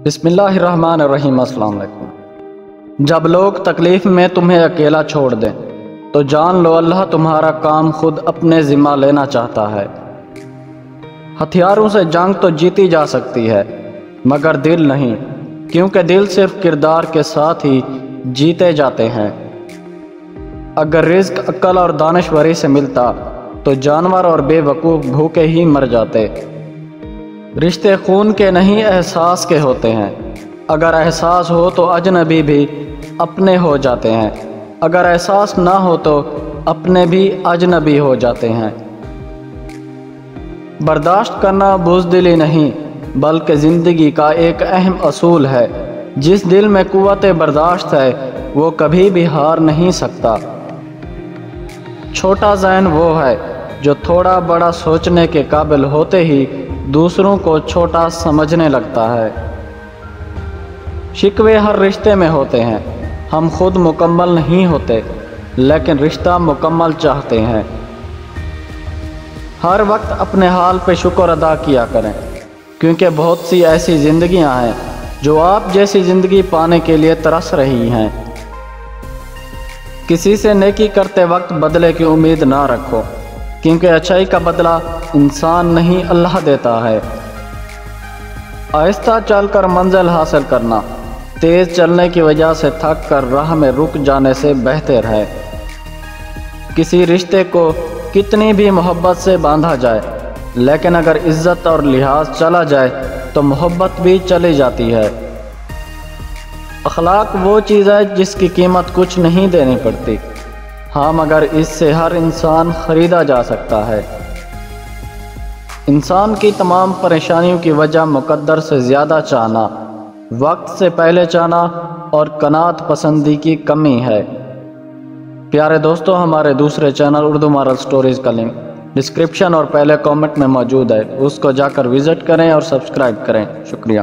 بسم اللہ الرحمن الرحیم۔ السلام علیکم۔ جب لوگ تکلیف میں تمہیں اکیلا چھوڑ دیں تو جان لو اللہ تمہارا کام خود اپنے ذمہ لینا چاہتا ہے۔ ہتھیاروں سے جنگ تو جیتی جا سکتی ہے مگر دل نہیں، کیونکہ دل صرف کردار کے ساتھ ہی جیتے جاتے ہیں۔ اگر رزق عقل اور دانشوری سے ملتا تو جانور اور بے وقوف بھوکے ہی مر جاتے۔ رشتے خون کے نہیں احساس کے ہوتے ہیں، اگر احساس ہو تو اجنبی بھی اپنے ہو جاتے ہیں، اگر احساس نہ ہو تو اپنے بھی اجنبی ہو جاتے ہیں۔ برداشت کرنا بزدلی نہیں بلکہ زندگی کا ایک اہم اصول ہے۔ جس دل میں قوت برداشت ہے وہ کبھی بھی ہار نہیں سکتا۔ چھوٹا ذہن وہ ہے جو تھوڑا بڑا سوچنے کے قابل ہوتے ہی دوسروں کو چھوٹا سمجھنے لگتا ہے۔ شکوے ہر رشتے میں ہوتے ہیں، ہم خود مکمل نہیں ہوتے لیکن رشتہ مکمل چاہتے ہیں۔ ہر وقت اپنے حال پہ شکر ادا کیا کریں، کیونکہ بہت سی ایسی زندگیاں ہیں جو آپ جیسی زندگی پانے کے لیے ترس رہی ہیں۔ کسی سے نیکی کرتے وقت بدلے کی امید نہ رکھو، کیونکہ اچھائی کا بدلہ انسان نہیں اللہ دیتا ہے۔ آہستہ چل کر منزل حاصل کرنا تیز چلنے کی وجہ سے تھک کر راہ میں رک جانے سے بہتر ہے۔ کسی رشتے کو کتنی بھی محبت سے باندھا جائے لیکن اگر عزت اور لحاظ چلا جائے تو محبت بھی چلی جاتی ہے۔ اخلاق وہ چیز ہے جس کی قیمت کچھ نہیں دینی پڑتی، ہاں مگر اس سے ہر انسان خریدا جا سکتا ہے۔ انسان کی تمام پریشانیوں کی وجہ مقدر سے زیادہ چاہنا، وقت سے پہلے چاہنا اور قناعت پسندی کی کمی ہے۔ پیارے دوستو، ہمارے دوسرے چینل اردو مارل سٹوریز کا لنک ڈسکرپشن اور پہلے کامنٹ میں موجود ہے، اس کو جا کر وزٹ کریں اور سبسکرائب کریں۔ شکریہ۔